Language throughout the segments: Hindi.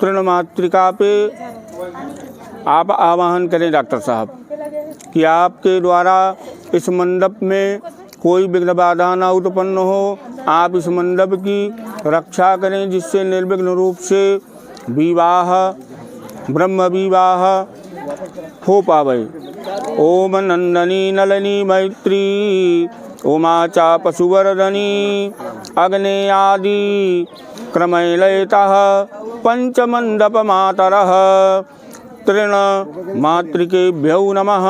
तृणमातृका पे आप आवाहन करें डॉक्टर साहब कि आपके द्वारा इस मंडप में कोई विघ्न बाधा ना उत्पन्न हो। आप इस मंडप की रक्षा करें जिससे निर्विघ्न रूप से विवाह ब्रह्म विवाह हो पावे। ओम नंदनी नलनी मैत्री उमा चा पशुवर्धनी अग्ने आदि क्रमैलयतः पंचमंडप मातरः तृण मातृकेभ्यो नमः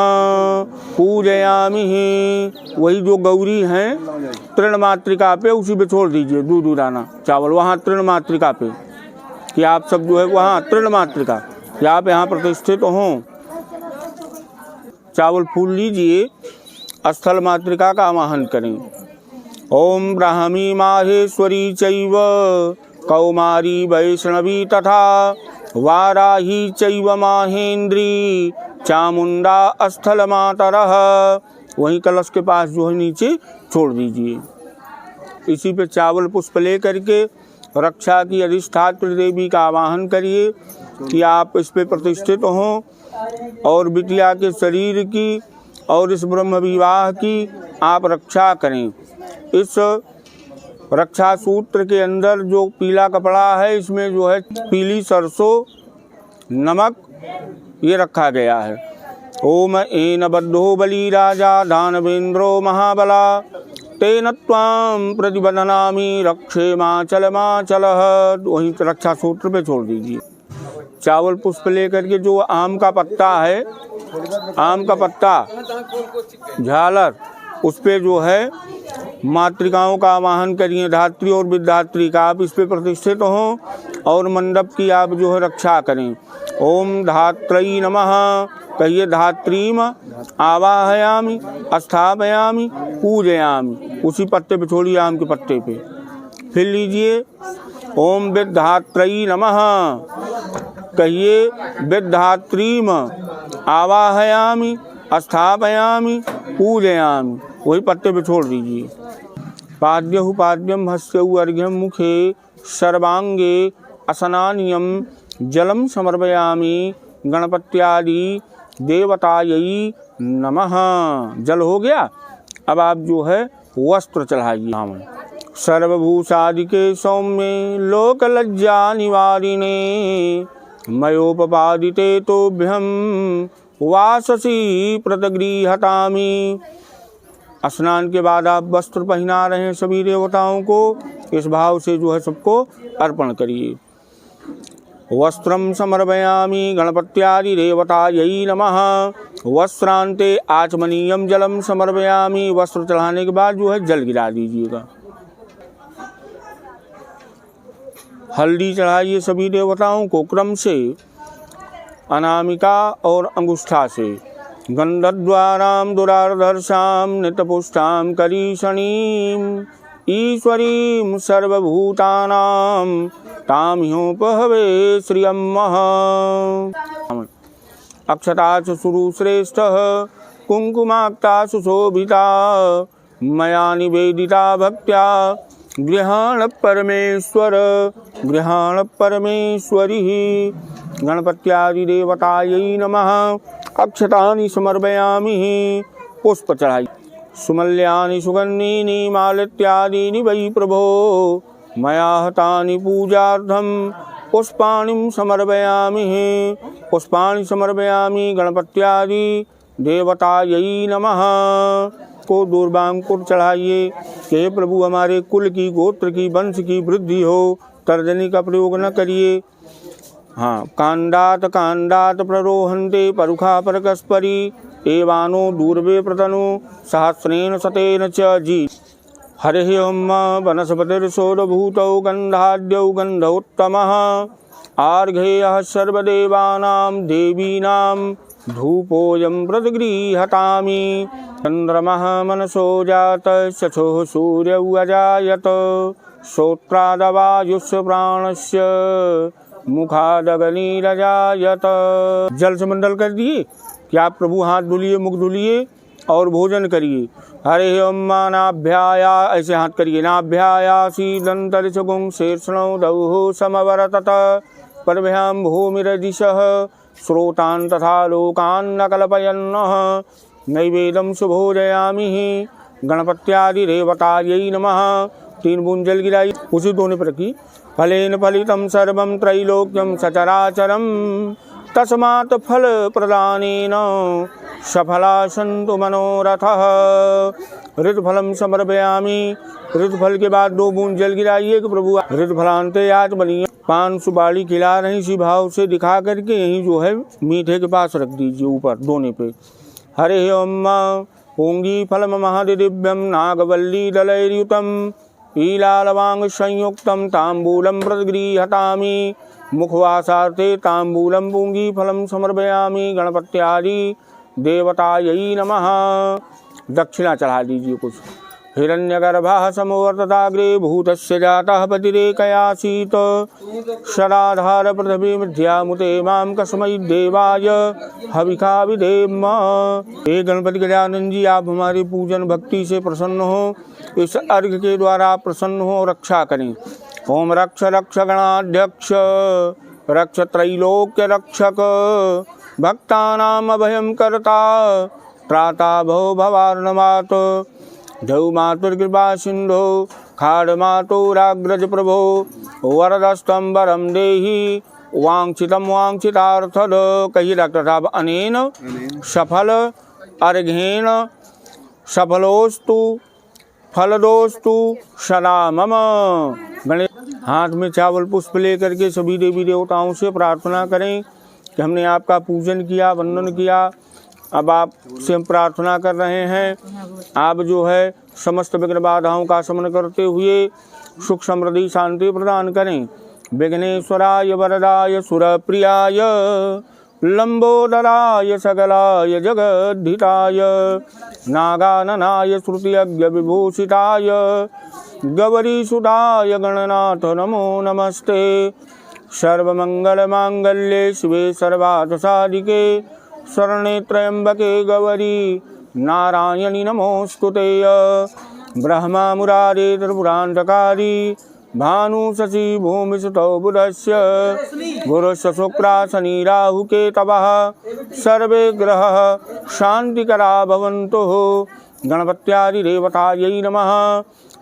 पूजयामि। वही जो गौरी हैं तृण मातृका पे उसी पे छोड़ दीजिए दूध दाना चावल वहाँ तृण मातृका पे कि आप सब जो है वहाँ तृण मातृका कि आप यहाँ प्रतिष्ठित हों। चावल फूल लीजिए स्थल मातृका का आवाहन करें। ओम ब्राह्मी माहेश्वरी चैव कौमारी वैष्णवी तथा वाराही चैव माहेंद्री चामुंडा स्थल मातरः। वहीं कलश के पास जो है नीचे छोड़ दीजिए। इसी पे चावल पुष्प ले करके रक्षा की अधिष्ठात्री देवी का आवाहन करिए कि आप इस पे प्रतिष्ठित हों और बिटिया के शरीर की और इस ब्रह्म विवाह की आप रक्षा करें। इस रक्षा सूत्र के अंदर जो पीला कपड़ा है इसमें जो है पीली सरसों नमक ये रखा गया है। ओम एन बद्धो बली राजा दानवेंद्रो महाबला तेन त्वां प्रतिबध्नामि रक्षे माचलः। वहीं रक्षा सूत्र पे छोड़ दीजिए। चावल पुष्प लेकर के जो आम का पत्ता है आम का पत्ता झालर उस पे जो है मातृकाओं का आवाहन करिए धात्री और विद्यात्री का। आप इस पे प्रतिष्ठित हों और मंडप की आप जो है रक्षा करें। ओम धात्री नमः कहिए धात्रीम आवाहयामि स्थापयामि पूजयामि। उसी पत्ते पे छोड़िए आम के पत्ते पे फिर लीजिए। ओम विद्धात्री नमः कहिए विद्धात्रीम आवाहयामि स्थापयामि पूजयामि। वही पत्ते पे छोड़ दीजिए। पाद्यहु पाद्यम हस्यहु अर्घ्यम मुखे सर्वांगे असनानियम जलम समर्पयामि गणपत्यादि देवतायै नमः। जल हो गया। अब आप जो है वस्त्र चढ़ाइए। सर्वभूषादिके सौम्ये लोकलज्जा निवारिणे मयोपपादिते तोभ्यम वाससी प्रतगृहतामि। स्नान के बाद आप वस्त्र पहना रहे हैं सभी देवताओं को। इस भाव से जो है सबको अर्पण करिए। वस्त्रम समर्पयामि गणपत्यादि देवतायै नमः। वस्त्रांते आचमनीयम जलम समर्पयामि। वस्त्र चढ़ाने के बाद जो है जल गिरा दीजिएगा। हल्दी चढ़ाइए सभी देवताओं को क्रम से अनामिका और अंगुष्ठा से। गंधद्वारां दुरार्धर्षां नित्यपुष्टां करीषणीं ईश्वरीं सर्वभूतानां तां ह्योपहवे श्रियम्मः। अक्षतासु सुरुश्रेष्ठः कुङ्कुमाक्तासु शोभिता मया निवेदिता भक्त्या गृहाण परमेश्वर गृहाण परमेश्वरी। गणपत्यादिदेवतायै नमः। अक्षतानि समर्पयामि। पुष्प चढ़ाई। सुमल्यानि सुगन्धीनि मालित्यादीनि वै प्रभो मया हतानि पूजार्थं पुष्पाणि समर्पयामि। पुष्पाणि समर्पयामि गणपत्यादि देवतायै नमः। को दूर्वांकुर चढ़ाइए कि प्रभु हमारे कुल की गोत्र की वंश की वृद्धि हो। तर्जनी का प्रयोग न करिए। हाँ, कांडात प्ररोहन्ते परुखा परकस्परी एवानो दूर्वे प्रतनु सहस्रेण शतेन च जी। हरिः ओम वनस्पतिर्षोडभूतौ गन्धाद्यौ गन्धोत्तमः आर्घेयः सर्वदेवानां देवीनां धूपोऽयं प्रतिगृह्णामि। चन्द्रमः मनसो जातः शशोः सूर्यौ अजायत श्रोत्रादवायुष्य प्राणस्य मुखादग्निरजायत। जल से मंडल कर दिए कि आप प्रभु हाथ धुलिए मुख धुलिए और भोजन करिए। हरे ओम नाभ्याया ऐसे हाथ करिए। नाभ्यायासी दंतरिशगुं शीर्षणौ दौः समवरतत परभ्यां भूमिरदिशः श्रोतान् तथा लोकान् न कल्पयन्नः नैवेद्यं सुभोजयामि गणपत्यादिदेवतायै नमः। 3 बूंद जल गिराई, उसी दोने पर रखी। फलेन फलितं सर्वं त्रैलोक्यं सचराचरं तस्मात् फल प्रदानेन सफला सन्तु मनोरथः। ऋतुफलम समर्पयामि। ऋतुफल के बाद 2 बूंद जल गिराइए कि प्रभु ऋतुफलांते आज बनिए। पान सुपारी खिला रहे इसी भाव से दिखा करके यहीं जो है मीठे के पास रख दीजिए ऊपर दोने पे। हरे ओम पूंगी फलम महदिव्यम नागवल्ली दलैर्युतम ईलालवांग संयुक्तम तांबूलम प्रगृहतामि मुखवासार्थे तांबूलम पूंगी फलम समर्पयामि गणपत्यादि देवतायै नमः। दक्षिणा चढ़ा दीजिए कुछ। हिरण्यगर्भः समवर्तताग्रे भूतस्य जातः पतिरेकयासीत षडाधार पृथ्वी मिथ्यामुते मां कस्मै देवाय हविखा विधेम। हे गणपति गजानन जी, आप हमारे पूजन भक्ति से प्रसन्न हो, इस अर्घ के द्वारा प्रसन्न हो, रक्षा करें। ओम रक्ष रक्ष गणाध्यक्ष रक्ष त्रैलोक्य रक्षक भक्तानाम अभयं कर्ता त्राता भव भवार्णवात धौ मातुर्कृपा सिंधो खाड़ मातुराग्रज प्रभो वरदस्तं वरम देहि वांछितम वांछितार्थद। कहिए डॉक्टर साहब। अनेन सफल अर्घेण सफलोस्तु फलदोस्तु सदा मम। गणेश हाथ में चावल पुष्प लेकर के सभी देवी देवताओं से प्रार्थना करें कि हमने आपका पूजन किया, वंदन किया, अब आप से हम प्रार्थना कर रहे हैं, आप जो है समस्त विघ्न बाधाओं का शमन करते हुए सुख समृद्धि शांति प्रदान करें। विघ्नेश्वराय वरदाय सुरप्रियाय लंबोदराय सकलाय जगद्धिताय नागाननाय श्रुतियज्ञ विभूषिताय गौरीसुताय गणनाथ नमो नमस्ते। सर्वमंगल मांगल्ये शिवे सर्वार्थ साधिके शरणे त्र्यंबके गौरी नारायणी नमोस्तुते। ब्रह्मा मुरारे त्रिपुरांतकारी भानु शशि भूमि सुतौ बुधस्य गुरुश्च शुक्रा शनि राहु केतवः सर्वे ग्रहाः शांतिकरा भवन्तु। गणपत्यादि देवतायै नमः।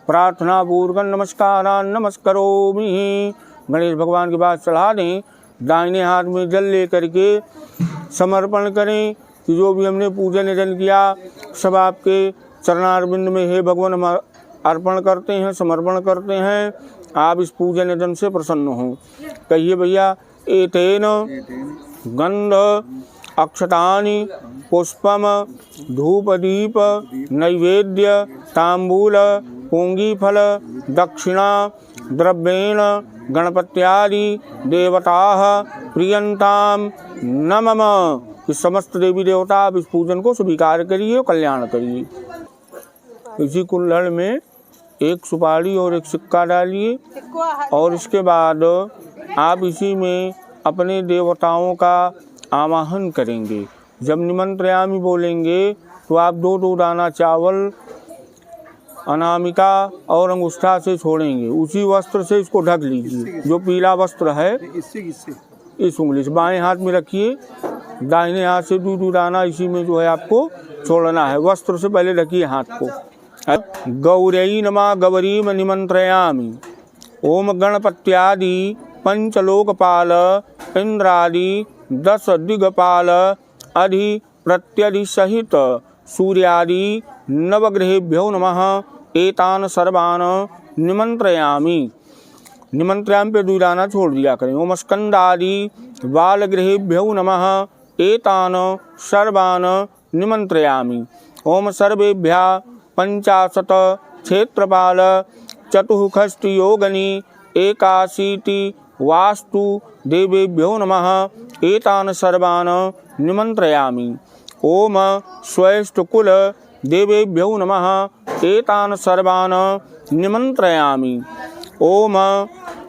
प्रार्थना पूर्वक नमस्कारान् नमस्करोमि। गणेश भगवान के पास चढ़ा दें। दाहिने हाथ में जल लेकर के समर्पण करें कि जो भी हमने पूजन निधन किया सब आपके चरणारविंद में हे भगवान हम अर्पण करते हैं, समर्पण करते हैं। आप इस पूजन निधन से प्रसन्न हों। कहिए भैया। एतेन गंध अक्षतानि पुष्पम धूपदीप नैवेद्य तांबूल पूंगी फल दक्षिणा द्रव्येण गणपत्यादि देवताः प्रियंताम न मम। इस समस्त देवी देवता आप इस पूजन को स्वीकार करिए और कल्याण करिए। इसी कुल्हड़ में एक सुपारी और एक सिक्का डालिए और इसके बाद आप इसी में अपने देवताओं का आवाहन करेंगे। जब निमंत्रयामि बोलेंगे तो आप 2-2 दाना चावल अनामिका और अंगुष्ठा से छोड़ेंगे। उसी वस्त्र से इसको ढक लीजिए, जो पीला वस्त्र है इस उंगली से बाएं हाथ में रखिए, दाहिने हाथ से 2-2 दाना इसी में जो है आपको छोड़ना है। वस्त्र से पहले रखिए हाथ को। गौरई नमः गौरीम निमंत्रयामि। ओम गणपत्यादि पंचलोकपाल इंद्रादि 10 दिग्पाल अधि प्रत्यधि सहित सूर्यादि नवग्रहेभ्यो नमः। एतान सर्वान निमंत्रयामि। निमंत्रयामि पे 2 दाना छोड़ दिया करें। ओम स्कंदादि बालग्रहेभ्यो नमः। एतान सर्वान निमंत्रयामि। ओम सर्वेभ्यः 50 क्षेत्रपाल चतुःषष्टि योगनी 81 वास्तु देवेभ्यो नमः। एतान सर्वान निमंत्रयामि। ओम स्वैष्टकुल देवेभ्यो नमः। एतान सर्वान निमंत्रयामि। ओम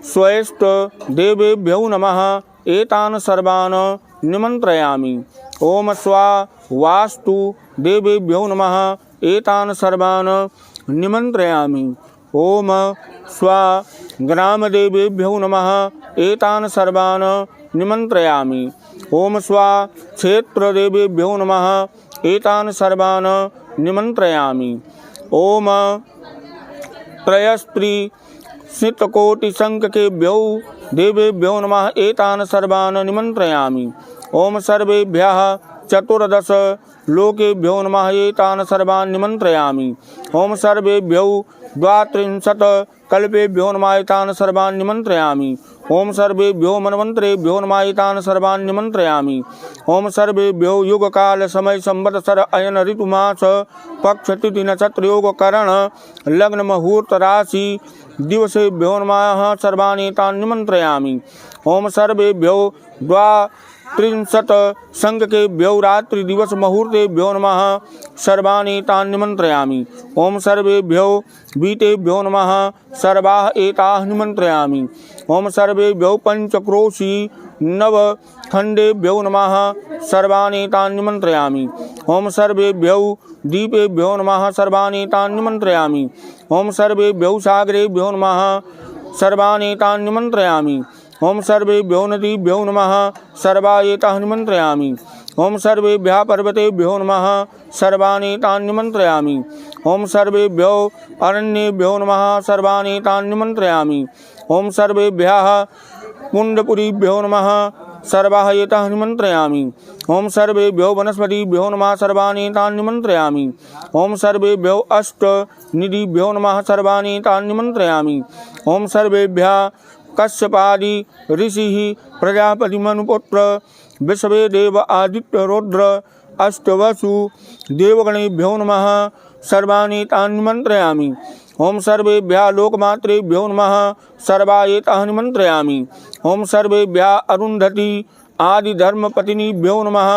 स्वैष्ट देवेभ्यो नमः। एतान सर्वान निमंत्रयामि। ओम स्वा वास्तु देवेभ्यो नमः। एतान सर्वान निमंत्रयामि। ओम स्वा ग्रामदेवेभ्यो नमः एतान् सर्वान् निमन्त्रयामि। ओम स्वा क्षेत्रदेवेभ्यो नमः एतान् सर्वान् निमन्त्रयामि। ओम त्रयस्त्री स्नितकोटिसंख्यकेभ्यो देवेभ्यो नमः एतान् सर्वान् निमन्त्रयामि। ओम सर्वेभ्यः चतुर्दश लोकेभ्यो नमः एतान् सर्वान् निमन्त्रयामि। ओम सर्वेभ्यो द्वात्रिंशत् कल्पेभ्यो नमः एतान् सर्वान् निमन्त्रयामि। ओम सर्वेभ्यो मन्वन्तरेभ्यो नमः एतान् सर्वान् निमन्त्रयामि। ओम सर्वेभ्यो युगकाल समय संवत्सर अयन ऋतुमास पक्ष तिथि नक्षत्र योग करण लग्न मुहूर्त राशि दिवसेभ्यो नमः सर्वान् एतान् निमन्त्रयामि। ओम सर्वेभ्यो द्वात्रिंशत् संख्यकेभ्यो रात्रि दिवस मुहूर्तेभ्यो नमः सर्वान् एतान् निमन्त्रयामि। ओम सर्वेभ्यो वीतेभ्यो नमः सर्वाः एताः निमन्त्रयामि। ओम सर्वेभ्यो पंचक्रोशी नवखण्डेभ्यो नमः सर्वान् एतान् निमन्त्रयामि। ओम सर्वेभ्यो दीपेभ्यो नमः सर्वान् एतान् निमन्त्रयामि। ओम सर्वेभ्यो सागरेभ्यो नमः सर्वान् एतान् निमन्त्रयामि। ओम सर्वेभ्यो नदीभ्यो नमः सर्वा एताः निमन्त्रयामि। ओम सर्वेभ्यः पर्वतेभ्यो नमः सर्वान् एतान् निमन्त्रयामि। ओम सर्वेभ्यो अरण्येभ्यो नमः सर्वान् एतान् निमन्त्रयामि। ओम सर्वेभ्यः कुण्डपुरीभ्यो नमः सर्वाः एताः निमन्त्रयामि। ओम सर्वेभ्यो वनस्पतिभ्यो नमः सर्वान् एतान् निमन्त्रयामि। ओम सर्वेभ्यो अष्टनिधिभ्यो नमः सर्वान् एतान् निमन्त्रयामि। ओम सर्वेभ्यः कश्यपादि ऋषिः प्रजापति मनुपुत्र विश्वे देव आदित्य रौद्र अष्टवसु देवगणेभ्यो नमः सर्वान् एतान् निमन्त्रयामि। ओम सर्वेभ्यः लोकमात्रेभ्यो नमः सर्वा एताः निमन्त्रयामि। ओम सर्वेभ्यः अरुन्धति आदि धर्मपत्नीभ्यो नमः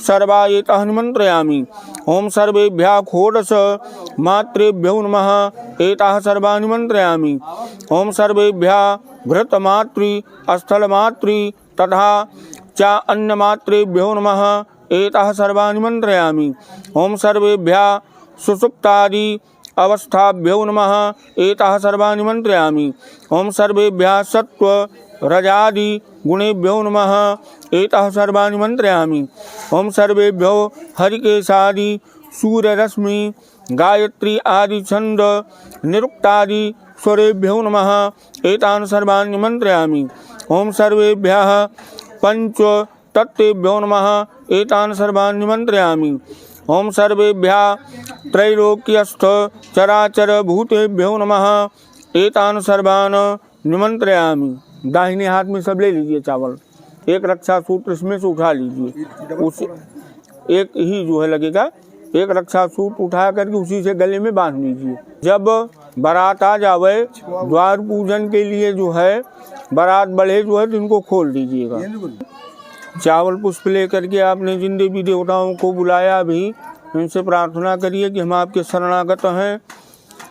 सर्वा एताः निमन्त्रयामि। ओम सर्वेभ्यः षोडश मात्रेभ्यो नमः एताः सर्वा निमन्त्रयामि। ओम सर्वेभ्यः घृतमातृ स्थलमातृ तथा च अन्नमात्रेभ्यो नमः एताः सर्वा निमन्त्रयामि। ओम सर्वेभ्यः सुषुप्तादि अवस्थाभ्यो नमः एताः सर्वा निमन्त्रयामि। ओम सर्वेभ्यः सत्व रजादि गुणेभ्यो नमः एताः सर्वा निमन्त्रयामि। ओम सर्वेभ्यो हरिकेशादि सूर्यरश्मि गायत्री आदि छंद निरुक्तादि स्वरेभ्यो नमः एतान् सर्वान् निमन्त्रयामि। ओम सर्वेभ्यः पंचतत्तेभ्यो नमः एतान् सर्वान् निमन्त्रयामि। ओम सर्वेभ्यः त्रैलोक्यस्थ चराचर भूतेभ्यो नमः एतान् सर्वान् निमन्त्रयामि। दाहिने हाथ में सब ले लीजिए चावल, एक रक्षा सूत्र इसमें से उठा लीजिए, उस एक ही जो है लगेगा, एक रक्षा सूत्र उठा करके उसी से गले में बांध लीजिए। जब बारात आ जावे द्वार पूजन के लिए जो है बारात बढ़े जो है तो इनको खोल दीजिएगा। चावल पुष्प लेकर के आपने जिन देवी देवताओं को बुलाया भी, इनसे प्रार्थना करिए कि हम आपके शरणागत हैं।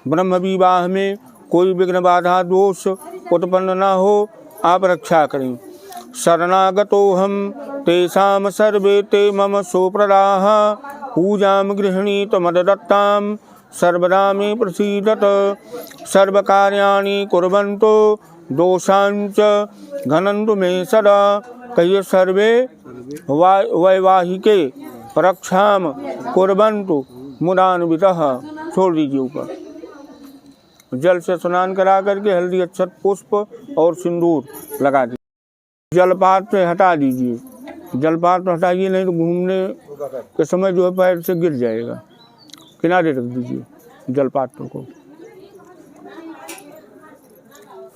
ब्रह्म विवाह में कोई विघ्न बाधा दोष उत्पन्न न हो, आप रक्षा करें। शरणागतो हम तेषां सर्वे ते मम सोप्रदाः पूजां गृह्णीत मददत्तां सर्वदा मे प्रसीदत। सर्वकार्याणि कुर्वन्तो दोषांच घनन्तु मे सदा। कहिए सर्वे वैवाहिके रक्षाम कुर्वन्तु मुदान्वितः। छोड़ दीजिए ऊपर। जल से स्नान करा करके हल्दी अक्षत पुष्प और सिंदूर लगा दीजिए। जलपात से हटा दीजिए, जलपात तो हटाइए नहीं तो घूमने के समय जो है पैर से गिर जाएगा। किनारे रख दीजिए जलपात्र को।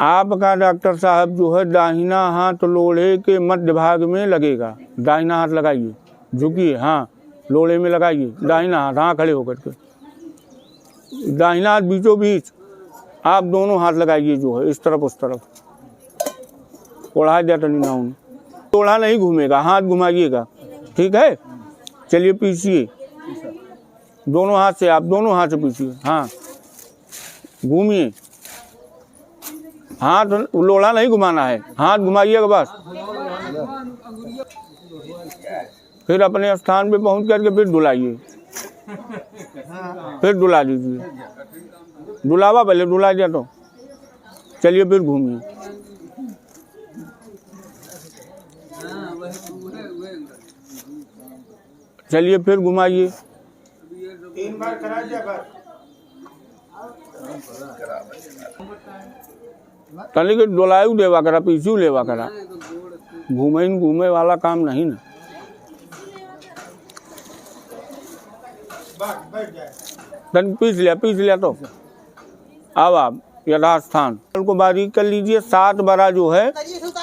आपका डॉक्टर साहब जो है दाहिना हाथ लोढ़े के मध्य भाग में लगेगा। दाहिना हाथ लगाइए, झुकिए, हाँ लोढ़े में लगाइए दाहिना हाथ, हाँ खड़े होकर के दाहिना हाथ बीचों बीच आप दोनों हाथ लगाइए जो है इस तरफ उस तरफ। ओढ़ा जाता नहीं ना, ओढ़ा नहीं घूमेगा, हाथ घुमाइएगा, ठीक है। चलिए पीछिए दोनों हाथ से, आप दोनों हाथ से पीछिए, हाँ घूमिए। हाथ लोढ़ा नहीं घुमाना है, हाथ घुमाइएगा बस। फिर अपने स्थान पे पहुंच करके फिर डुलाइए, फिर डुला दीजिए। डुलावा पहले, डुला दिया तो चलिए फिर घूमिए। चलिए फिर घुमाइए। 3 बार करा दिया बस। तनिक डोलायू देवा करा, पीछू लेवा करा, घूमे वाला काम नहीं ना। बैठ जाए। तन पीस लिया तो अब आप यथास्थान को बारीक कर लीजिए। 7 बड़ा जो है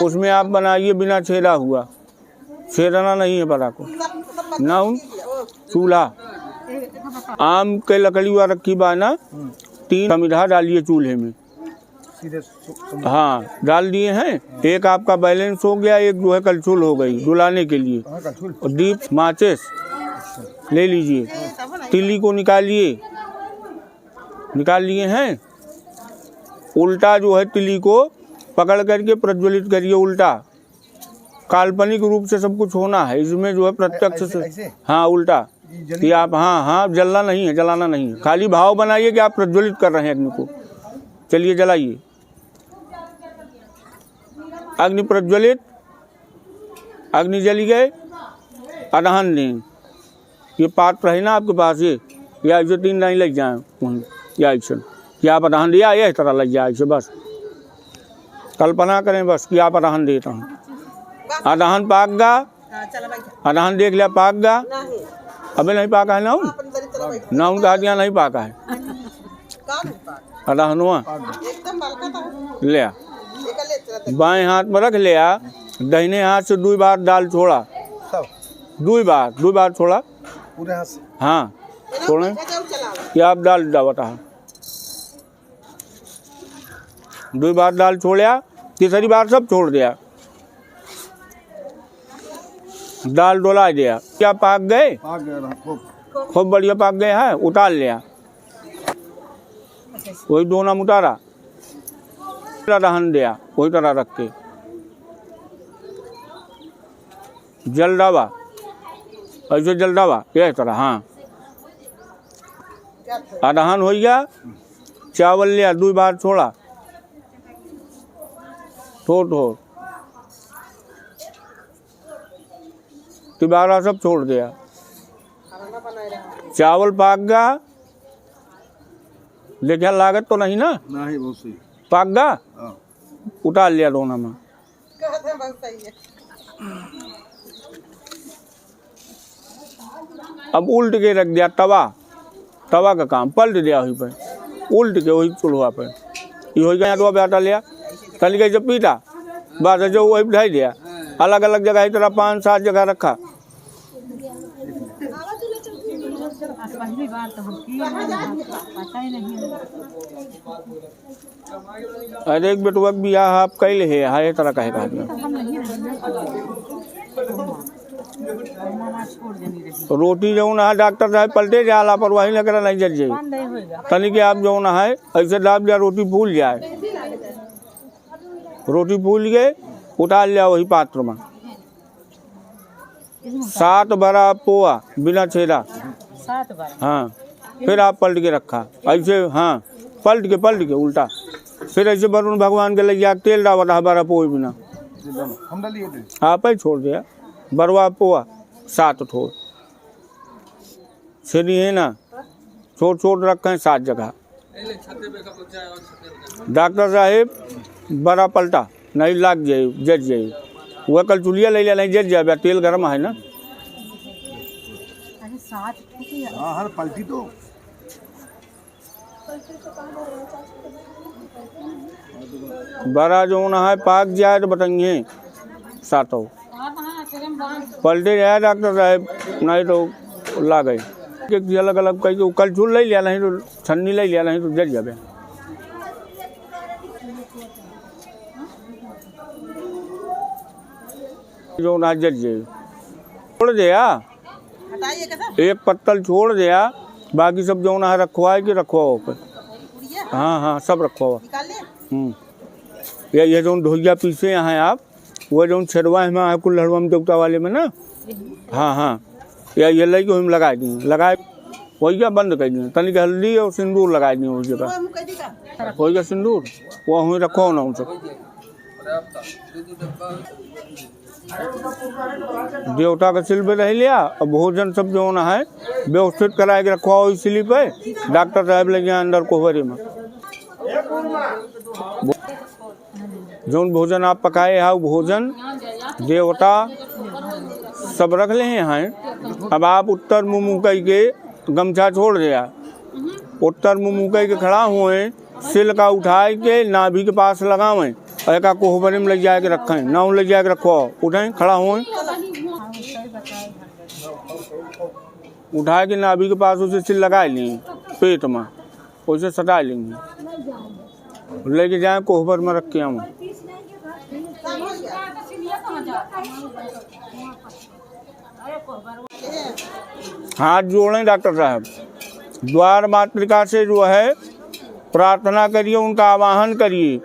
उसमें आप बनाइए बिना छेदा हुआ, छेदना नहीं है बड़ा को। नौ चूल्हा आम के लकड़ी वाला रखी बा ना, 3 समिधा डालिए चूल्हे में। हाँ डाल दिए हैं। एक आपका बैलेंस हो गया, एक जो है कलछुल हो गई डुलाने के लिए। और दीप माचिस ले लीजिए। तिल्ली को निकाल लिए हैं। उल्टा जो है तिल्ली को पकड़ करके प्रज्वलित करिए उल्टा। काल्पनिक रूप से सब कुछ होना है इसमें, जो है प्रत्यक्ष से। हाँ उल्टा कि आप हाँ जलाना नहीं है, खाली भाव बनाइए कि आप प्रज्वलित कर रहे हैं अग्नि को। चलिए जलाइए। अग्नि प्रज्वलित, अग्नि जली गए। अदहन दें। ये पात्र है ना आपके पास, ये या ऐसे 3 नहीं लग जाए वहीं, या ऐसे कि आप अदहन दिया, यह तरह लग जाए ऐसे। बस कल्पना करें बस कि आप अदहन देता हूँ। अदहन पाक गा, अदहन देख लिया पाक गा। अबे नहीं पाका है ना कहा दिया नहीं पाका है। अदहनुआ ले बाएं हाथ में रख लिया, दाहिने हाथ से 2 बार दाल छोड़ा, 2 बार छोड़ा पूरे हाथ से। हाँ छोड़े कि आप दाल डावता है। 2 बार दाल छोड़ा, तीसरी बार सब छोड़ दिया, दाल डोला दिया। क्या पाक गए? खूब बढ़िया पाक गए हैं। उतार लिया, वही दोना उतारा, दहन दिया वही तरह रख के। जल डावा ऐसे, जल डावा यह तरह। हाँ अदहन हो गया। चावल लिया, 2 बार छोड़ा, थोड़ तिबारा सब छोड़ दिया। चावल पाक गया। देखिए लागत तो नहीं ना, नहीं बहुत सही पाक गया। उतार लिया दोनों में। अब उल्ट के रख दिया तवा का काम पलट दिया वहीं पर, उल्ट के वही चूल्हा पर। ये हो गया तो आटा लिया, तल के जब पीटा बस जो वही ढाई दिया। अलग अलग जगह इस तरह 5-7 जगह रखा। पहली बार तो हम किए पता ही नहीं। अरे एक बेटुआ बियाह आप कैले है हाय तरह कहे का रोटी जो ना डॉक्टर साहब पलटे जाए लापरवाही न करा नहीं जल जाए तनिक आप जो ना है ऐसे दाब दिया रोटी फूल जाए। रोटी फूल गए उतार लिया वही पात्र में। 7 बड़ा पोआ बिना छेदा। 7 बार। हाँ फिर आप पलट के रखा ऐसे। हाँ पलट के उल्टा फिर ऐसे वरुण भगवान के लगे तेल डावा रहा बड़ा पोए बिना आप ही छोड़ दिया। बरवा पोआ 7 ठोर सीढ़ी है ना, छोट रखे 7 जगह। डॉक्टर साहेब बड़ा पलटा नहीं लाग जाए जज जाए। वह कल चुलिया ले लिया नहीं जज जाए, तेल गर्म है ना। हर पलटी तो बड़ा जो ना है पाक जाए तो बताइए 7 पलटे जाए डॉक्टर साहब नहीं तो ला गए। अलग अलग कहीं कल चूल ले लिया नहीं तो छन्नी ले लिया नहीं तो जज जाए। जो ना जज जाए छोड़ दिया, एक पत्तल छोड़ दिया, बाकी सब जो ना है रखवाए कि रखवाओ पे। हाँ सब रखवाओ। ये जो ढोइया पीसे यहाँ आप वो जो छेड़वा है मैं कुल्हड़वा में देवता वाले में ना। हाँ ये लगी हम लगा दी लगाए वही क्या बंद कर दिए, तनिक हल्दी और सिंदूर लगा दिए उस जगह, वही क्या सिंदूर वो हमें रखो ना उनसे। देवता का सिल पे रह लिया और भोजन सब जो होना है व्यवस्थित करा के रखो इसलिए पे डॉक्टर साहब ले गए अंदर कोहबरे में। जो भोजन आप पकाए है भोजन देवता सब रख ले हैं। अब आप उत्तर मुँह मुँह के गमछा छोड़ दिया, उत्तर मुँह मुँह के खड़ा हुए, सिल का उठाए के नाभि के पास लगावें और एक कोहबरे में ले जाके रखें, नाव ले जाके रखो, उठें खड़ा हुए उठा के नाभि के पास उसे सिल लगा लें, पेट में उसे सटा लेंगे, लेके जाए कोहबर में रख के आऊँ। हाथ जोड़ें डॉक्टर साहब, द्वार मातृका से जो है प्रार्थना करिए, उनका आवाहन करिए।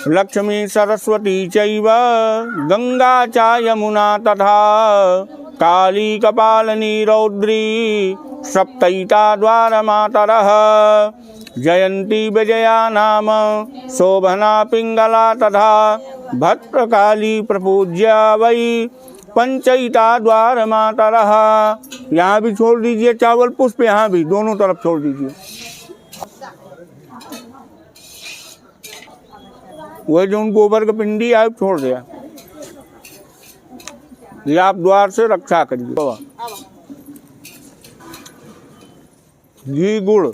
लक्ष्मी सरस्वती चैव गंगा च यमुना तथा काली कपालिनी रौद्री सप्तैता द्वार मातरः जयंती विजया नाम शोभना पिंगला तथा भद्रकाली प्रपूज्या वै पंचैता द्वार मातरः। यहाँ भी छोड़ दीजिए चावल पुष्प, यहाँ भी दोनों तरफ छोड़ दीजिए। वह जो उन गोबर का पिंडी आप छोड़ दिया, ये आप द्वार से रक्षा करिए। घी गुड़,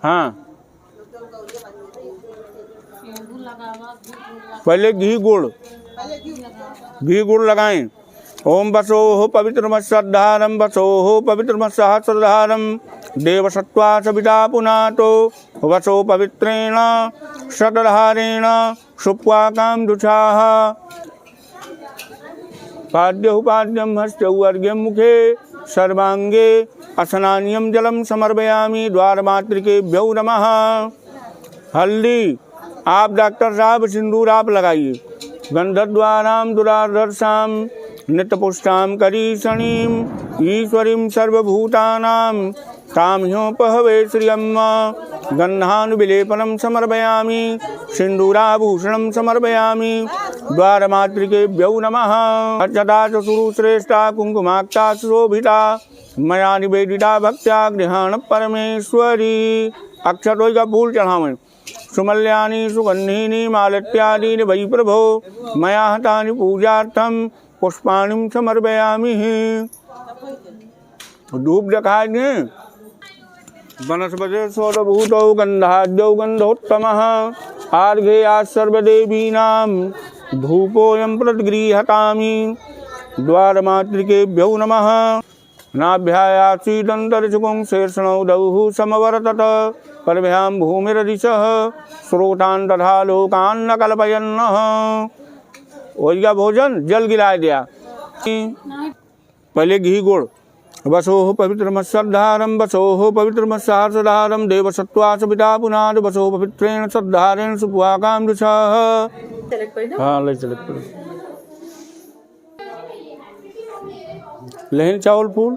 हाँ पहले घी गुड़ लगाएं। ओम वसोः पवित्रमस्सद्धारं वसोः पवित्रमस्सहस्रधारं देवसत्त्वा सविता पुनातो वसो पवित्रेण शतधारेण शुक्वाकां दुषाः। पाद्यहुपाद्यं हस्तौर्घ्यं मुखे सर्वांगे स्नानीयं जलं समर्पयामि। द्वारमातृकेभ्यो नमः। हल्दी आप डॉक्टर साहब सिंदूर आप लगाइए। गंधद्वारां दुराधर्षां नित्यपुष्टां करीषणीं ईश्वरीं सर्वभूतानां काम्योपहवे श्रियं गन्धानुविलेपनं समर्पयामि। सिंदूराभूषणं समर्पयामि। द्वारमातृकेभ्यो नमः। अर्चता सुश्रेष्ठा कुंकुमाक्षा सुशोभिता मया निवेदिता भक्त्या गृहाण परमेश्वरी। अक्षतों का फूल चढ़ावें। सुमल्यानि सुगंधीनि मालत्यादीनि वै प्रभो मया हतानि पूजार्थं पुष्पाणिं समर्पयामि। धूप दिखाई दें। वनस्पते सर्वभूतौ गन्धाद्यौ गन्धोत्तमः आर्घेयात् सर्वदेवीनां धूपोऽयं प्रतिगृह्णामि। द्वारमातृकेभ्यो नमः। नाभ्यायासीदन्तरिक्षुं शीर्षणौ दौः समवर्तत परभ्यां भूमिरदिशः स्रोतान् तथा लोकान् न कल्पयन्नः। ओइगा भोजन जल गिरा दिया। पहले घी गुड़। वसोः पवित्रमस्सद्धारं वसोः पवित्रमस्सहस्रधारं देवसत्त्वा सविता पुनाद वसोः पवित्रेण सद्धारेण सुपुआकां दुषाः। हाँ ले चले लहन चावल फूल।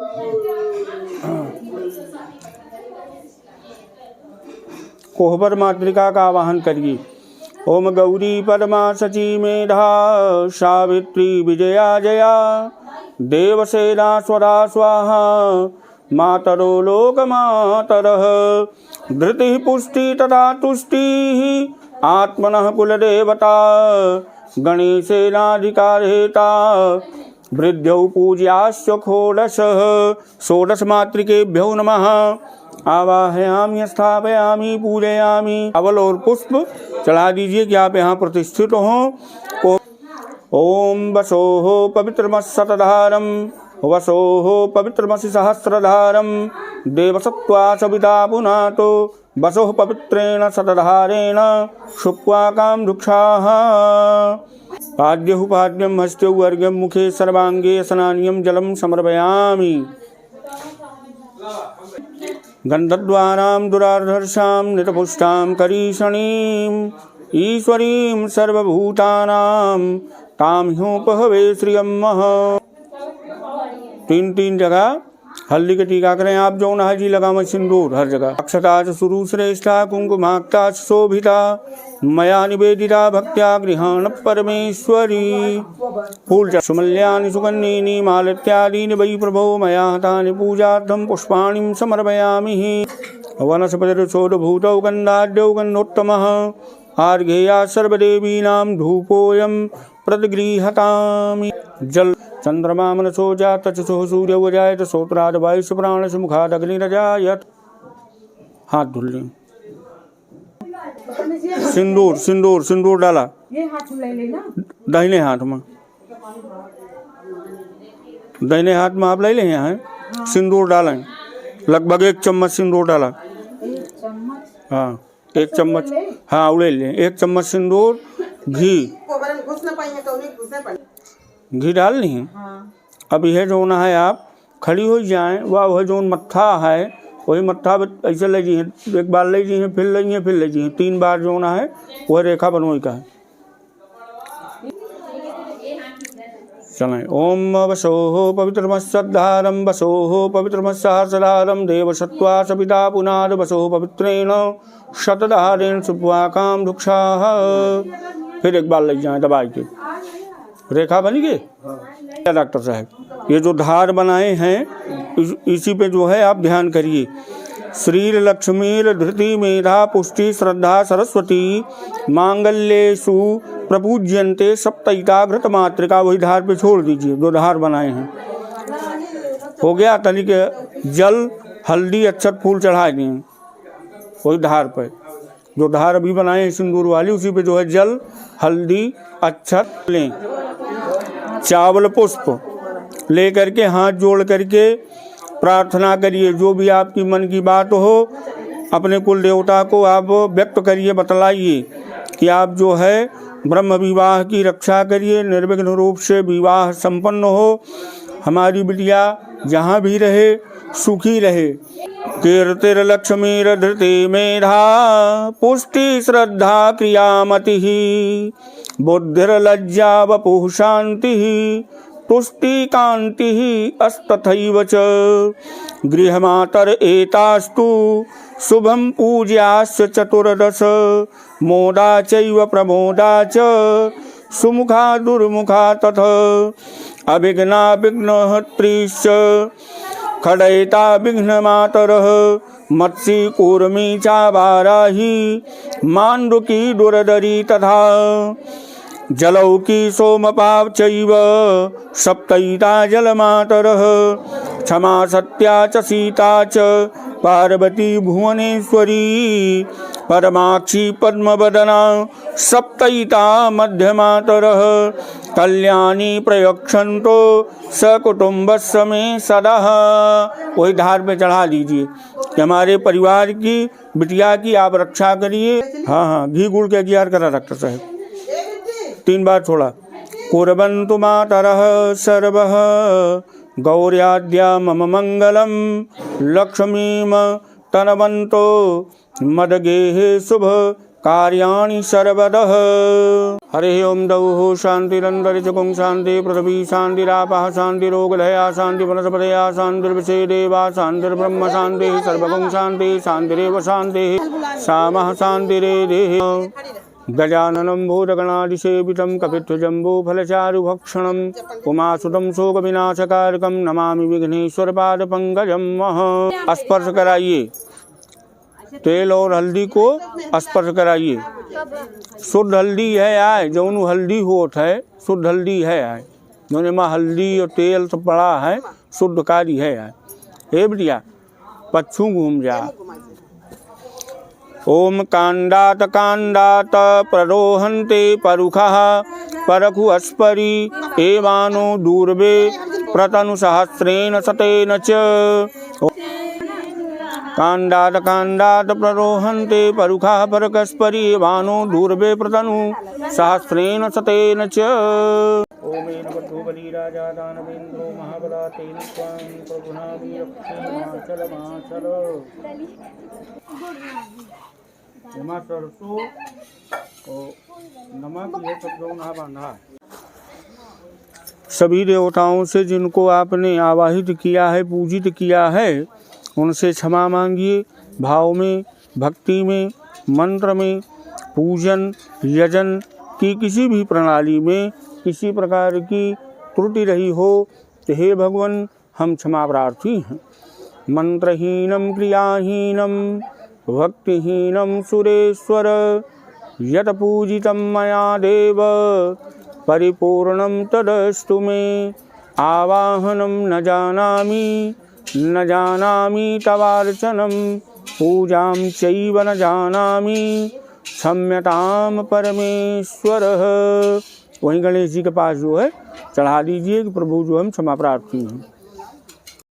कोहबर मातृका का आवाहन करिए। ओम गौरी परमा सची मेधा सावित्री विजया जया देवसेना स्वरा स्वाहा मातरो लोकमातरः धृतिः पुष्टि तथा तुष्टिः आत्मनः कुलदेवता गणेशेनाधिकारेता वृद्ध्यौ पूज्याश्च षोडशः। षोडश मातृकेभ्यो नमः। आवाहयामि स्थापयामि पूजयामि। अवल और पुष्प चढ़ा दीजिए कि आप यहाँ प्रतिष्ठित हों। ओम वसोः पवित्रमस्सतधारं वसोः पवित्रमसि सहस्रधारं देवसत्त्वा सविता पुनातो वसोः पवित्रेण शतधारेण शुक्वाकां दुक्षाः। पाद्यहुपाद्यं हस्तौर्घ्यं मुखे सर्वांगे स्नानीयं जलं समर्पयामि। गन्धद्वारां दुराधर्षां नित्यपुष्टां करीषणीं ईश्वरीं सर्वभूतानां तां ह्योपहवे श्रियं। तीन जगह हल्दी का टीका करें आप जो न जी लगाम सिंदूर हर जगह। अक्षता च सुरु श्रेष्ठा कुंकुमाक्ता च शोभिता मया निवेदिता भक्त्या गृहाण परमेश्वरी। फूल सुमल्यानि सुगन्धीनि मालत्यादीनि वै प्रभो मया हतानि पूजार्थं पुष्पाणि समर्पयामि। वनस्पतिर्षोडभूतौ गन्धाढ्यौ गन्धोत्तमः आर्घेया सर्वदेवीनां धूपोऽयं प्रतिगृह्णामि। जल चंद्रमा मनसो जात चक्षुः सूर्यो जायत श्रोत्राद वायुः प्राणस्य मुखाद अग्निरजायत। हाथ धुल लें। सिंदूर सिंदूर सिंदूर डाला ये हाथ में ले लेना, दाहिने हाथ में, दाहिने हाथ में आप ले लें यहाँ सिंदूर डालें। लगभग 1 चम्मच सिंदूर डाला। 1 चम्मच, हाँ 1 चम्मच, हाँ उड़े लें। 1 चम्मच सिंदूर, घी घी डाल ली। हाँ अब यह जो ना है आप खड़ी हो जाएं, वह जो मत्था है वही मत्था ऐसे ले जी, एक बार ले जी, फिर ले जी, 3 बार जो ना है वह रेखा बनोई का है। चलें। ओम वसोः पवित्रमस्सद्धारं वसोः पवित्रमस्सहस्रधारं देवसत्त्वा सविता पुनाद वसोः पवित्रेण शतधारेण सुप्वाकां दुक्षाः। फिर एक बार ले जाएं दबाई के। रेखा बनी गई। डॉक्टर साहब ये जो धार बनाए हैं इसी पे जो है आप ध्यान करिए। श्रीर लक्ष्मीर धृति मेधा पुष्टि श्रद्धा सरस्वती मांगल्येषु प्रपूज्यन्ते सप्तैता घृत मातृका। वही धार पे छोड़ दीजिए। 2 धार बनाए हैं। हो गया। तनिक जल हल्दी अक्षत फूल चढ़ा दिए वही धार पे। जो धार अभी बनाए हैं सिंदूर वाली उसी पे जो है जल हल्दी अक्षत लें। चावल पुष्प ले करके हाथ जोड़ करके प्रार्थना करिए। जो भी आपकी मन की बात हो अपने कुल देवता को आप व्यक्त करिए, बतलाइए कि आप जो है ब्रह्म विवाह की रक्षा करिए, निर्विघ्न रूप से विवाह संपन्न हो, हमारी बिटिया जहाँ भी रहे सुखी रहे। कीर्तिर्लक्ष्मीर धृति मेधा पुष्टि श्रद्धा क्रियामति बुद्धिर्लज्जा वपुः शांति तुष्टि कांति अस्तथैव च। गृहमातर एतास्तु शुभम पूज्याश्च चतुर्दश मोदा चैव प्रमोदा च सुमुखा दुर्मुखा तथा अभिघ्ना विघ्नहत्रीश्च खडयिता विघ्नमातरः मत्सी कूर्मी चावाराही माण्डुकी दुरदरी तथा जलौकी सोमपाव चैव सप्तैता जलमातरः क्षमा सत्या च सीता च पार्वती भुवनेश्वरी परमाक्षी पद्मवदना सप्तैता मध्यमातरः कल्याणी प्रयक्षन्तो सकुटुम्बस्य मे सदा। वही धार पे चढ़ा दीजिए कि हमारे परिवार की बिटिया की आप रक्षा करिए। हाँ घी गुड़ के 11 करा डॉक्टर साहब। 3 बार छोड़ा। कुर्वन्तु मातरः सर्वः गौर्याद्या मम मंगलम लक्ष्मीम तनवन्तो मदगेहे शुभ कार्याणि सर्वदः। हरि ओम दौः शांतिरंतरिक्षं शांति पृथ्वी शांतिरापः शांतिरोगधया शांति वनस्पतया शांतिर्विषेदेवा शांतिर्ब्रह्म शांति सर्वगं शांति शांतिरेव शांति सामः शांतिरेधि। गजाननं भूतगणादिसेवितं कपित्थजम्बूफलचारुभक्षणम् उमासुतं शोकविनाशकारकं नमामि विघ्नेश्वरपादपङ्कजम्। स्पर्श कराइए। तेल और हल्दी को स्पर्श कराइए। शुद्ध हल्दी है आए जौन हल्दी होत है शुद्ध हल्दी है आए जौन में हल्दी और तेल सब पड़ा है शुद्ध कारी है आए। हे बिटिया पच्छू घूम जा। ओम कांडात कांडात प्ररोहन्ते परुखः परखु अस्परि एवानो दूर्वे प्रतनु सहस्रेण शतेन च। कांडात कांडात प्ररोहन्ते परुखः परकस्परि एवानो दूर्वे प्रतनु सहस्रेण शतेन च। ओमेन बद्धोबली राजा दानवेन्द्रो महाबला तेन त्वां प्रभुनामि रक्षेमाचल माचल। एमा सरसों और नमक ये सब जो ना बांधा सभी देवताओं से जिनको आपने आवाहित किया है, पूजित किया है, उनसे क्षमा मांगिए। भाव में, भक्ति में, मंत्र में, पूजन यजन की किसी भी प्रणाली में किसी प्रकार की त्रुटि रही हो तो हे भगवान हम क्षमा प्रार्थी हैं। मंत्रहीनम क्रियाहीनम भक्तिहीनम सुरेश्वर यत पूजितम मया देव परिपूर्णम तदस्तु मे। आवाहनम न जानामि तवार्चनम पूजां चैव न जानामि क्षम्यताम परमेश्वर। वहीं गणेश जी के पास जो है चढ़ा दीजिए कि प्रभु जो हम क्षमा प्रार्थी हैं।